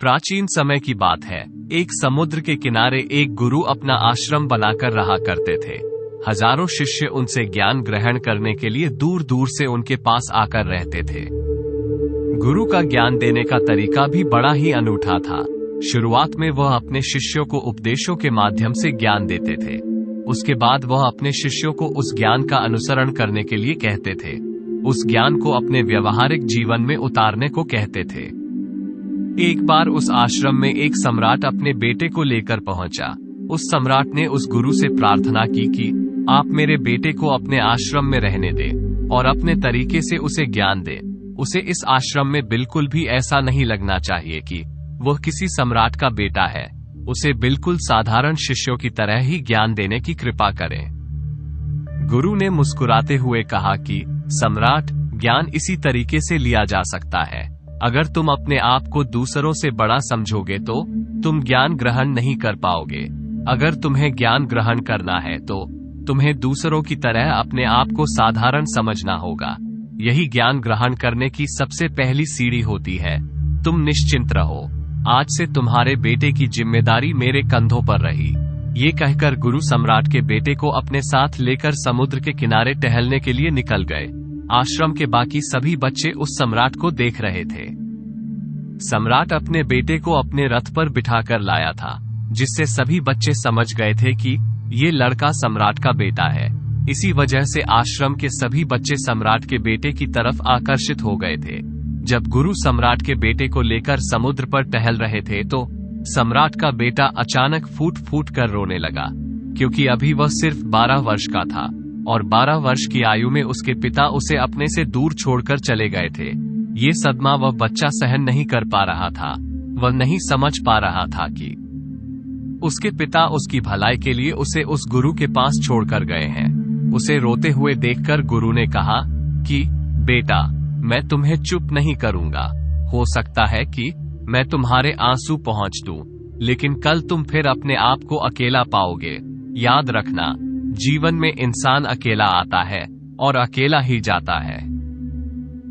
प्राचीन समय की बात है। एक समुद्र के किनारे एक गुरु अपना आश्रम बनाकर रहा करते थे। हजारों शिष्य उनसे ज्ञान ग्रहण करने के लिए दूर दूर से उनके पास आकर रहते थे। गुरु का ज्ञान देने का तरीका भी बड़ा ही अनूठा था। शुरुआत में वह अपने शिष्यों को उपदेशों के माध्यम से ज्ञान देते थे। उसके बाद वह अपने शिष्यों को उस ज्ञान का अनुसरण करने के लिए कहते थे। उस ज्ञान को अपने व्यवहारिक जीवन में उतारने को कहते थे। एक बार उस आश्रम में एक सम्राट अपने बेटे को लेकर पहुंचा। उस सम्राट ने उस गुरु से प्रार्थना की कि आप मेरे बेटे को अपने आश्रम में रहने दें और अपने तरीके से उसे ज्ञान दें। उसे इस आश्रम में बिल्कुल भी ऐसा नहीं लगना चाहिए कि वह किसी सम्राट का बेटा है। उसे बिल्कुल साधारण शिष्यों की तरह ही ज्ञान देने की कृपा करें। गुरु ने मुस्कुराते हुए कहा कि सम्राट, ज्ञान इसी तरीके से लिया जा सकता है। अगर तुम अपने आप को दूसरों से बड़ा समझोगे तो तुम ज्ञान ग्रहण नहीं कर पाओगे। अगर तुम्हें ज्ञान ग्रहण करना है तो तुम्हें दूसरों की तरह अपने आप को साधारण समझना होगा। यही ज्ञान ग्रहण करने की सबसे पहली सीढ़ी होती है। तुम निश्चिंत रहो, आज से तुम्हारे बेटे की जिम्मेदारी मेरे कंधों पर रही। ये कहकर गुरु सम्राट के बेटे को अपने साथ लेकर समुद्र के किनारे टहलने के लिए निकल गए। आश्रम के बाकी सभी बच्चे उस सम्राट को देख रहे थे। सम्राट अपने बेटे को अपने रथ पर बिठाकर लाया था, जिससे सभी बच्चे समझ गए थे कि ये लड़का सम्राट का बेटा है। इसी वजह से आश्रम के सभी बच्चे सम्राट के बेटे की तरफ आकर्षित हो गए थे। जब गुरु सम्राट के बेटे को लेकर समुद्र पर टहल रहे थे तो सम्राट का बेटा अचानक फूट फूट कर रोने लगा, क्योंकि अभी वह सिर्फ 12 वर्ष का था और 12 वर्ष की आयु में उसके पिता उसे अपने से दूर छोड़कर चले गए थे। ये सदमा वह बच्चा सहन नहीं कर पा रहा था। वह नहीं समझ पा रहा था कि उसके पिता उसकी भलाई के लिए उसे उस गुरु के पास छोड़कर गए हैं। उसे रोते हुए देखकर गुरु ने कहा कि बेटा, मैं तुम्हें चुप नहीं करूंगा। हो सकता है कि मैं तुम्हारे आंसू पहुंच दूं, लेकिन कल तुम फिर अपने आप को अकेला पाओगे। याद रखना, जीवन में इंसान अकेला आता है और अकेला ही जाता है।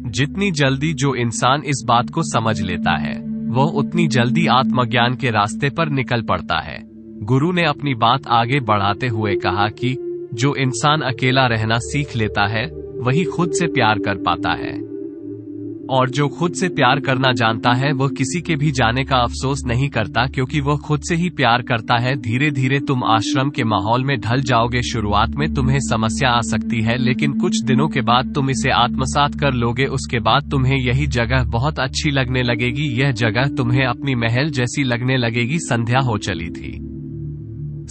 जितनी जल्दी जो इंसान इस बात को समझ लेता है, वह उतनी जल्दी आत्मज्ञान के रास्ते पर निकल पड़ता है। गुरु ने अपनी बात आगे बढ़ाते हुए कहा कि जो इंसान अकेला रहना सीख लेता है, वही खुद से प्यार कर पाता है। और जो खुद से प्यार करना जानता है, वह किसी के भी जाने का अफसोस नहीं करता, क्योंकि वह खुद से ही प्यार करता है। धीरे धीरे तुम आश्रम के माहौल में ढल जाओगे। शुरुआत में तुम्हें समस्या आ सकती है, लेकिन कुछ दिनों के बाद तुम इसे आत्मसात कर लोगे। उसके बाद तुम्हें यही जगह बहुत अच्छी लगने लगेगी। यह जगह तुम्हें अपनी महल जैसी लगने लगेगी। संध्या हो चली थी।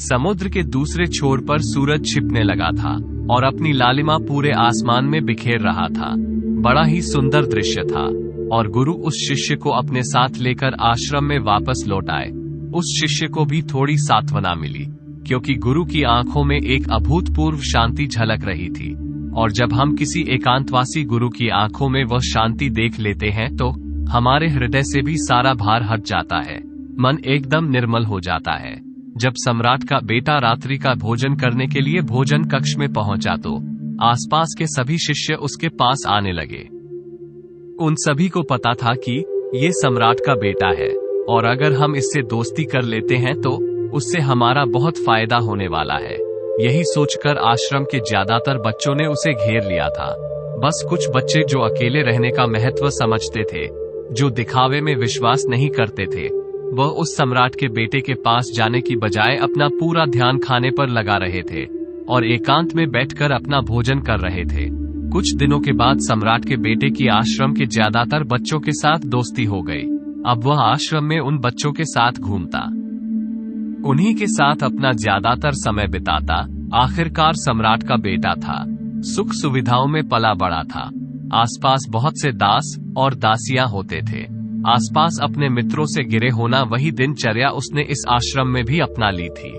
समुद्र के दूसरे छोर पर सूरज छिपने लगा था और अपनी लालिमा पूरे आसमान में बिखेर रहा था। बड़ा ही सुंदर दृश्य था और गुरु उस शिष्य को अपने साथ लेकर आश्रम में वापस लौट आए। उस शिष्य को भी थोड़ी सांत्वना मिली, क्योंकि गुरु की आंखों में एक अभूतपूर्व शांति झलक रही थी। और जब हम किसी एकांतवासी गुरु की आंखों में वह शांति देख लेते हैं तो हमारे हृदय से भी सारा भार हट जाता है। मन एकदम निर्मल हो जाता है। जब सम्राट का बेटा रात्रि का भोजन करने के लिए भोजन कक्ष में पहुंचा तो आसपास के सभी शिष्य उसके पास आने लगे। उन सभी को पता था कि ये सम्राट का बेटा है और अगर हम इससे दोस्ती कर लेते हैं तो उससे हमारा बहुत फायदा होने वाला है। यही सोचकर आश्रम के ज्यादातर बच्चों ने उसे घेर लिया था। बस कुछ बच्चे जो अकेले रहने का महत्व समझते थे, जो दिखावे में विश्वास नहीं करते थे, वह उस सम्राट के बेटे के पास जाने की बजाय अपना पूरा ध्यान खाने पर लगा रहे थे और एकांत में बैठकर अपना भोजन कर रहे थे। कुछ दिनों के बाद सम्राट के बेटे की आश्रम के ज्यादातर बच्चों के साथ दोस्ती हो गई। अब वह आश्रम में उन बच्चों के साथ घूमता, उन्हीं के साथ अपना ज्यादातर समय बिताता। आखिरकार सम्राट का बेटा था, सुख सुविधाओं में पला बड़ा था। आसपास बहुत से दास और दासियां होते थे। आसपास अपने मित्रों से गिरे होना वही दिनचर्या उसने इस आश्रम में भी अपना ली थी।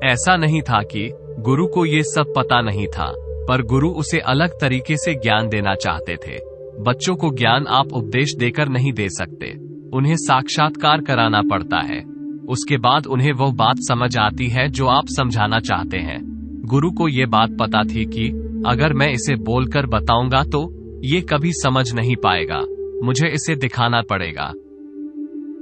ऐसा नहीं था कि गुरु को ये सब पता नहीं था, पर गुरु उसे अलग तरीके से ज्ञान देना चाहते थे। बच्चों को ज्ञान आप उपदेश देकर नहीं दे सकते, उन्हें साक्षात्कार कराना पड़ता है। उसके बाद उन्हें वह बात समझ आती है जो आप समझाना चाहते हैं। गुरु को ये बात पता थी कि अगर मैं इसे बोलकर बताऊंगा तो ये कभी समझ नहीं पाएगा, मुझे इसे दिखाना पड़ेगा।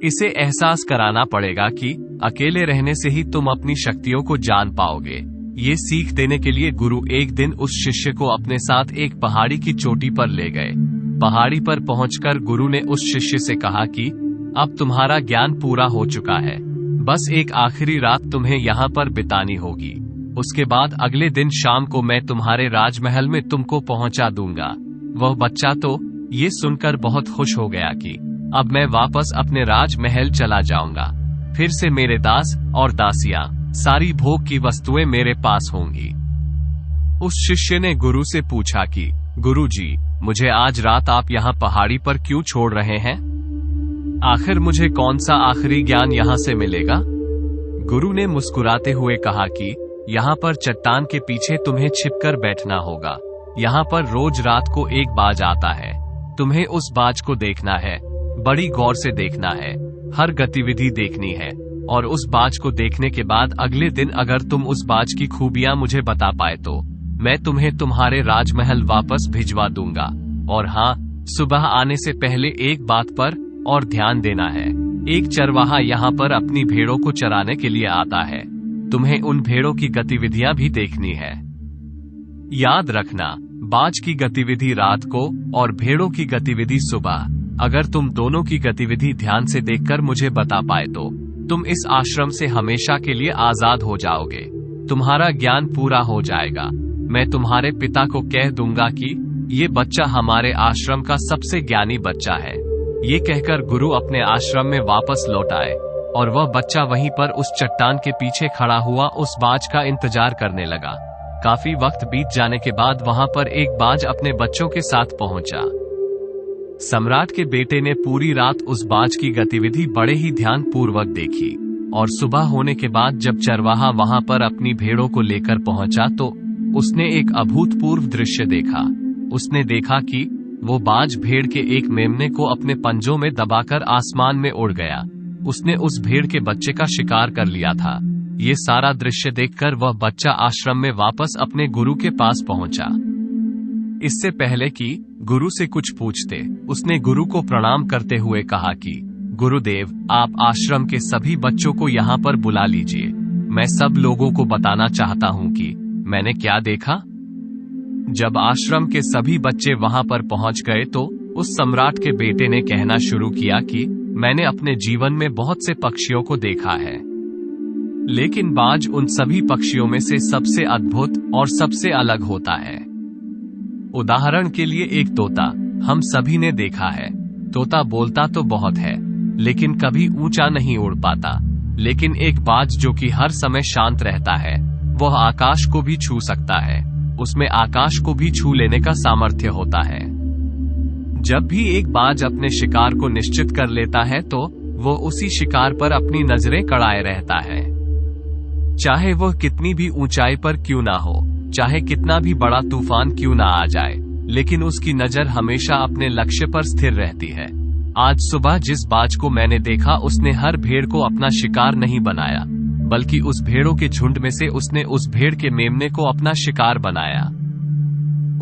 इसे एहसास कराना पड़ेगा कि अकेले रहने से ही तुम अपनी शक्तियों को जान पाओगे। ये सीख देने के लिए गुरु एक दिन उस शिष्य को अपने साथ एक पहाड़ी की चोटी पर ले गए। पहाड़ी पर पहुंचकर गुरु ने उस शिष्य से कहा कि अब तुम्हारा ज्ञान पूरा हो चुका है, बस एक आखिरी रात तुम्हें यहाँ पर बितानी होगी। उसके बाद अगले दिन शाम को मैं तुम्हारे राजमहल में तुमको पहुंचा दूंगा। वह बच्चा तो ये सुनकर बहुत खुश हो गया कि अब मैं वापस अपने राजमहल चला जाऊंगा। फिर से मेरे दास और दासियां, सारी भोग की वस्तुएं मेरे पास होंगी। उस शिष्य ने गुरु से पूछा कि गुरुजी, मुझे आज रात आप यहाँ पहाड़ी पर क्यों छोड़ रहे हैं? आखिर मुझे कौन सा आखिरी ज्ञान यहाँ से मिलेगा? गुरु ने मुस्कुराते हुए कहा कि यहाँ पर चट्टान के पीछे तुम्हें छिपकर बैठना होगा। यहाँ पर रोज रात को एक बाज आता है, तुम्हें उस बाज को देखना है, बड़ी गौर से देखना है, हर गतिविधि देखनी है, और उस बाज को देखने के बाद अगले दिन अगर तुम उस बाज की खूबियां मुझे बता पाए तो मैं तुम्हें तुम्हारे राजमहल वापस भिजवा दूंगा। और हाँ, सुबह आने से पहले एक बात पर और ध्यान देना है, एक चरवाहा यहाँ पर अपनी भेड़ों को चराने के लिए आता है, तुम्हें उन भेड़ों की गतिविधियां भी देखनी है। याद रखना, बाज की गतिविधि रात को और भेड़ों की गतिविधि सुबह। अगर तुम दोनों की गतिविधि ध्यान से देखकर मुझे बता पाए तो तुम इस आश्रम से हमेशा के लिए आजाद हो जाओगे, तुम्हारा ज्ञान पूरा हो जाएगा। मैं तुम्हारे पिता को कह दूंगा कि ये बच्चा हमारे आश्रम का सबसे ज्ञानी बच्चा है। ये कहकर गुरु अपने आश्रम में वापस लौट आए और वह बच्चा वहीं पर उस चट्टान के पीछे खड़ा हुआ उस बाज का इंतजार करने लगा। काफी वक्त बीत जाने के बाद वहां पर एक बाज अपने बच्चों के साथ पहुंचा। सम्राट के बेटे ने पूरी रात उस बाज की गतिविधि बड़े ही ध्यान पूर्वक देखी, और सुबह होने के बाद जब चरवाहा वहां पर अपनी भेड़ों को लेकर पहुंचा तो उसने एक अभूतपूर्व दृश्य देखा। उसने देखा कि वो बाज भेड़ के एक मेमने को अपने पंजों में दबाकर आसमान में उड़ गया। उसने उस भेड़ के बच्चे का शिकार कर लिया था। ये सारा दृश्य देखकर वह बच्चा आश्रम में वापस अपने गुरु के पास पहुंचा। इससे पहले कि गुरु से कुछ पूछते, उसने गुरु को प्रणाम करते हुए कहा कि गुरुदेव, आप आश्रम के सभी बच्चों को यहाँ पर बुला लीजिए। मैं सब लोगों को बताना चाहता हूँ कि मैंने क्या देखा। जब आश्रम के सभी बच्चे वहां पर पहुंच गए तो उस सम्राट के बेटे ने कहना शुरू किया कि मैंने अपने जीवन में बहुत से पक्षियों को देखा है, लेकिन बाज उन सभी पक्षियों में से सबसे अद्भुत और सबसे अलग होता है। उदाहरण के लिए एक तोता हम सभी ने देखा है। तोता बोलता तो बहुत है, लेकिन कभी ऊंचा नहीं उड़ पाता। लेकिन एक बाज जो कि हर समय शांत रहता है, वह आकाश को भी छू सकता है। उसमें आकाश को भी छू लेने का सामर्थ्य होता है। जब भी एक बाज अपने शिकार को निश्चित कर लेता है तो वो उसी शिकार पर अपनी नजरें कड़ाए रहता है, चाहे वह कितनी भी ऊंचाई पर क्यों ना हो, चाहे कितना भी बड़ा तूफान क्यों ना आ जाए, लेकिन उसकी नजर हमेशा अपने लक्ष्य पर स्थिर रहती है। आज सुबह जिस बाज को मैंने देखा, उसने हर भेड़ को अपना शिकार नहीं बनाया, बल्कि उस भेड़ों के झुंड में से उसने उस भेड़ के मेमने को अपना शिकार बनाया।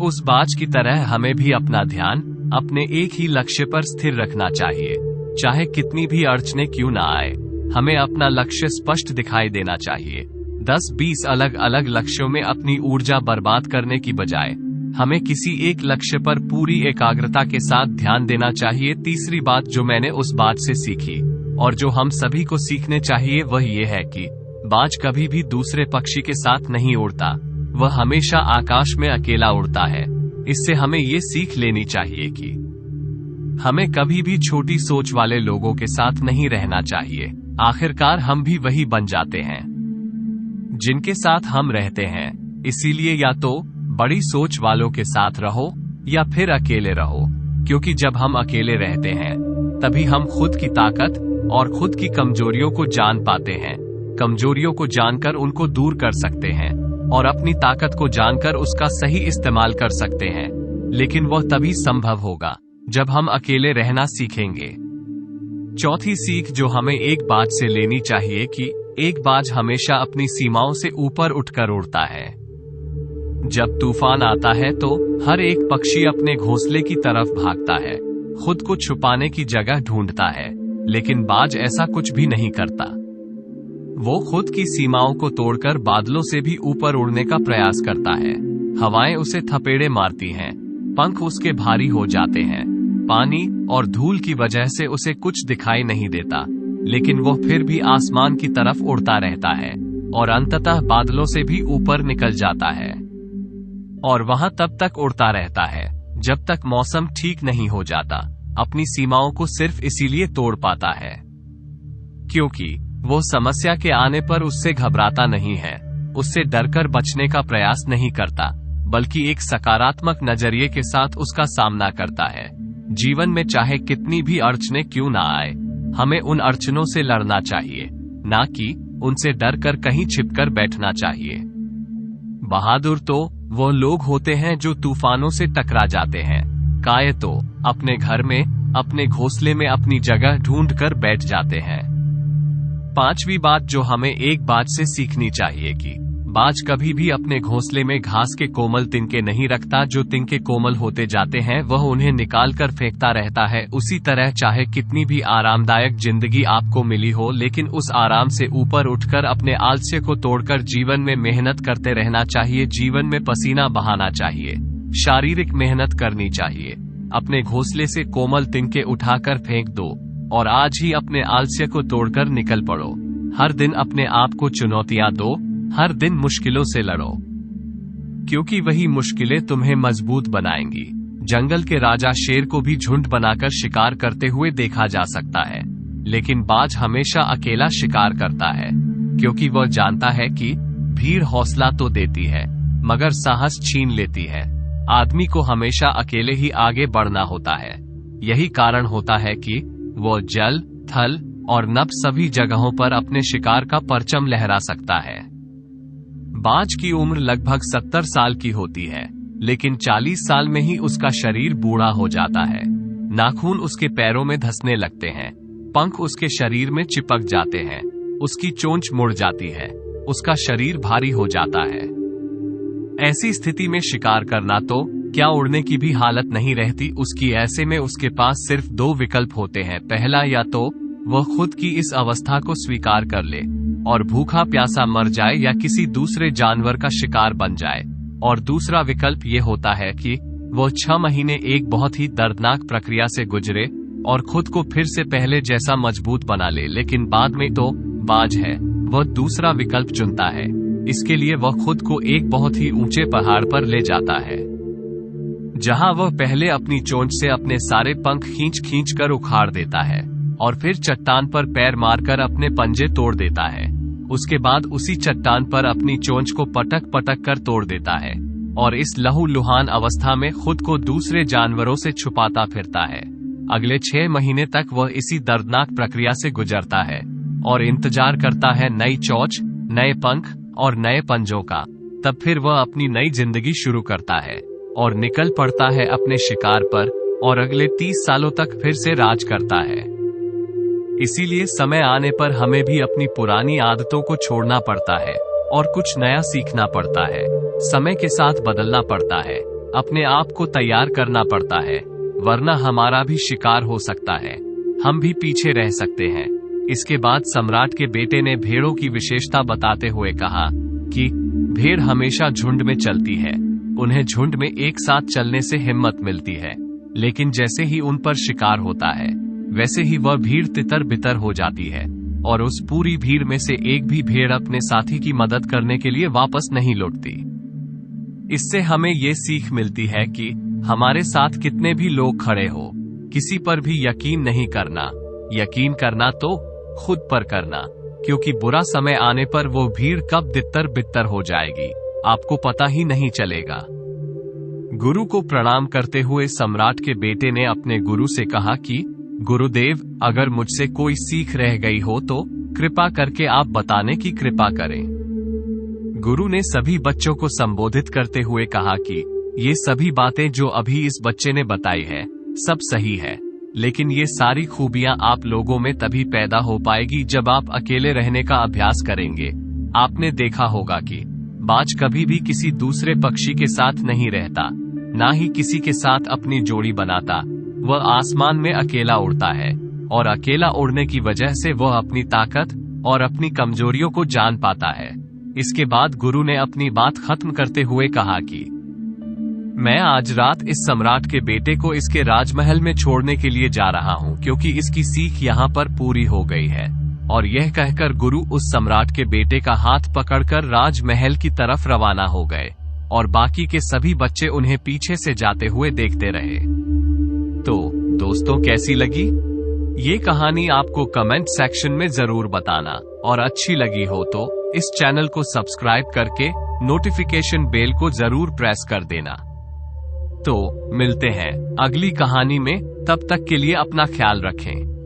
उस बाज की तरह हमें भी अपना ध्यान अपने एक ही लक्ष्य पर स्थिर रखना चाहिए, चाहे कितनी भी अड़चने क्यों ना आए। हमें अपना लक्ष्य स्पष्ट दिखाई देना चाहिए। 10-20 अलग अलग लक्ष्यों में अपनी ऊर्जा बर्बाद करने की बजाय हमें किसी एक लक्ष्य पर पूरी एकाग्रता के साथ ध्यान देना चाहिए। तीसरी बात जो मैंने उस बात से सीखी और जो हम सभी को सीखने चाहिए वह ये है कि बाज कभी भी दूसरे पक्षी के साथ नहीं उड़ता, वह हमेशा आकाश में अकेला उड़ता है। इससे हमें ये सीख लेनी चाहिए कि हमें कभी भी छोटी सोच वाले लोगों के साथ नहीं रहना चाहिए। आखिरकार हम भी वही बन जाते हैं जिनके साथ हम रहते हैं। इसीलिए या तो बड़ी सोच वालों के साथ रहो या फिर अकेले रहो, क्योंकि जब हम अकेले रहते हैं तभी हम खुद की ताकत और खुद की कमजोरियों को जान पाते हैं। कमजोरियों को जानकर उनको दूर कर सकते हैं और अपनी ताकत को जानकर उसका सही इस्तेमाल कर सकते हैं। लेकिन वह तभी संभव होगा जब हम अकेले रहना सीखेंगे। चौथी सीख जो हमें एक बाज से लेनी चाहिए कि एक बाज हमेशा अपनी सीमाओं से ऊपर उठकर उड़ता है। जब तूफान आता है तो हर एक पक्षी अपने घोंसले की तरफ भागता है, खुद को छुपाने की जगह ढूंढता है। लेकिन बाज ऐसा कुछ भी नहीं करता। वो खुद की सीमाओं को तोड़कर बादलों से भी ऊपर उड़ने का प्रयास करता है। हवाएं उसे थपेड़े मारती हैं, पंख उसके भारी हो जाते हैं, पानी और धूल की वजह से उसे कुछ दिखाई नहीं देता, लेकिन वो फिर भी आसमान की तरफ उड़ता रहता है और अंततः बादलों से भी ऊपर निकल जाता है और वहां तब तक उड़ता रहता है जब तक मौसम ठीक नहीं हो जाता। अपनी सीमाओं को सिर्फ इसीलिए तोड़ पाता है क्योंकि वो समस्या के आने पर उससे घबराता नहीं है, उससे डरकर बचने का प्रयास नहीं करता, बल्कि एक सकारात्मक नजरिए के साथ उसका सामना करता है। जीवन में चाहे कितनी भी अड़चनें क्यों ना आए, हमें उन अड़चनों से लड़ना चाहिए, ना कि उनसे डरकर कहीं छिपकर बैठना चाहिए। बहादुर तो वो लोग होते हैं जो तूफानों से टकरा जाते हैं, काये तो अपने घर में, अपने घोंसले में अपनी जगह ढूंढ कर बैठ जाते हैं। पांचवी बात जो हमें एक बात से सीखनी चाहिए कि बाज कभी भी अपने घोंसले में घास के कोमल तिनके नहीं रखता। जो तिनके कोमल होते जाते हैं वह उन्हें निकाल कर फेंकता रहता है। उसी तरह चाहे कितनी भी आरामदायक जिंदगी आपको मिली हो, लेकिन उस आराम से ऊपर उठकर अपने आलस्य को तोड़कर जीवन में मेहनत करते रहना चाहिए। जीवन में पसीना बहाना चाहिए, शारीरिक मेहनत करनी चाहिए। अपने घोंसले से कोमल तिनके उठाकर फेंक दो और आज ही अपने आलस्य को तोड़कर निकल पड़ो। हर दिन अपने आप को चुनौतियां दो, हर दिन मुश्किलों से लड़ो, क्योंकि वही मुश्किलें तुम्हें मजबूत बनाएंगी। जंगल के राजा शेर को भी झुंड बनाकर शिकार करते हुए देखा जा सकता है, लेकिन बाज हमेशा अकेला शिकार करता है, क्योंकि वह जानता है कि भीड़ हौसला तो देती है मगर साहस छीन लेती है। आदमी को हमेशा अकेले ही आगे बढ़ना होता है। यही कारण होता है कि वो जल, थल और नभ सभी जगहों पर अपने शिकार का परचम लहरा सकता है। बाज की उम्र लगभग 70 साल की होती है, लेकिन 40 साल में ही उसका शरीर बूढ़ा हो जाता है। नाखून उसके पैरों में धंसने लगते हैं, पंख उसके शरीर में चिपक जाते हैं, उसकी चोंच मुड़ जाती है, उसका शरीर भारी हो जाता है। ऐसी स्थिति में शिकार करना तो क्या उड़ने की भी हालत नहीं रहती उसकी। ऐसे में उसके पास सिर्फ 2 विकल्प होते हैं। पहला, या तो वह खुद की इस अवस्था को स्वीकार कर ले और भूखा प्यासा मर जाए या किसी दूसरे जानवर का शिकार बन जाए, और दूसरा विकल्प ये होता है कि वो 6 महीने एक बहुत ही दर्दनाक प्रक्रिया से गुजरे और खुद को फिर से पहले जैसा मजबूत बना ले। लेकिन बाद में तो बाज है, वह दूसरा विकल्प चुनता है। इसके लिए वह खुद को एक बहुत ही ऊंचे पहाड़ पर ले जाता है, जहां वह पहले अपनी चोंच से अपने सारे पंख खींच खींच कर उखाड़ देता है और फिर चट्टान पर पैर मारकर अपने पंजे तोड़ देता है। उसके बाद उसी चट्टान पर अपनी चोंच को पटक पटक कर तोड़ देता है और इस लहूलुहान अवस्था में खुद को दूसरे जानवरों से छुपाता फिरता है। अगले 6 महीने तक वह इसी दर्दनाक प्रक्रिया से गुजरता है और इंतजार करता है नई चोंच, नए पंख और नए पंजों का। तब फिर वह अपनी नई जिंदगी शुरू करता है और निकल पड़ता है अपने शिकार पर और अगले 30 सालों तक फिर से राज करता है। इसीलिए समय आने पर हमें भी अपनी पुरानी आदतों को छोड़ना पड़ता है और कुछ नया सीखना पड़ता है। समय के साथ बदलना पड़ता है, अपने आप को तैयार करना पड़ता है, वरना हमारा भी शिकार हो सकता है, हम भी पीछे रह सकते हैं। इसके बाद सम्राट के बेटे ने भेड़ों की विशेषता बताते हुए कहा कि भेड़ हमेशा झुंड में चलती है, उन्हें झुंड में एक साथ चलने से हिम्मत मिलती है, लेकिन जैसे ही उन पर शिकार होता है वैसे ही वह भीड़ तितर बितर हो जाती है और उस पूरी भीड़ में से एक भी भेड़ अपने साथी की मदद करने के लिए वापस नहीं लौटती। इससे हमें ये सीख मिलती है कि हमारे साथ कितने भी लोग खड़े हो, किसी पर भी यकीन नहीं करना। यकीन करना तो खुद पर करना, क्योंकि बुरा समय आने पर वो भीड़ कब तितर बितर हो जाएगी आपको पता ही नहीं चलेगा। गुरु को प्रणाम करते हुए सम्राट के बेटे ने अपने गुरु से कहा कि गुरुदेव, अगर मुझसे कोई सीख रह गई हो तो कृपा करके आप बताने की कृपा करें। गुरु ने सभी बच्चों को संबोधित करते हुए कहा कि ये सभी बातें जो अभी इस बच्चे ने बताई है सब सही है, लेकिन ये सारी खूबियां आप लोगों में तभी पैदा हो पाएगी जब आप अकेले रहने का अभ्यास करेंगे। आपने देखा होगा कि बाज कभी भी किसी दूसरे पक्षी के साथ नहीं रहता, ना ही किसी के साथ अपनी जोड़ी बनाता। वह आसमान में अकेला उड़ता है और अकेला उड़ने की वजह से वह अपनी ताकत और अपनी कमजोरियों को जान पाता है। इसके बाद गुरु ने अपनी बात खत्म करते हुए कहा कि मैं आज रात इस सम्राट के बेटे को इसके राजमहल में छोड़ने के लिए जा रहा हूँ, क्योंकि इसकी सीख यहाँ पर पूरी हो गई है। और यह कहकर गुरु उस सम्राट के बेटे का हाथ पकड़कर राजमहल की तरफ रवाना हो गए और बाकी के सभी बच्चे उन्हें पीछे से जाते हुए देखते रहे। तो दोस्तों, कैसी लगी ये कहानी आपको कमेंट सेक्शन में जरूर बताना, और अच्छी लगी हो तो इस चैनल को सब्सक्राइब करके नोटिफिकेशन बेल को जरूर प्रेस कर देना। तो मिलते हैं अगली कहानी में, तब तक के लिए अपना ख्याल रखें।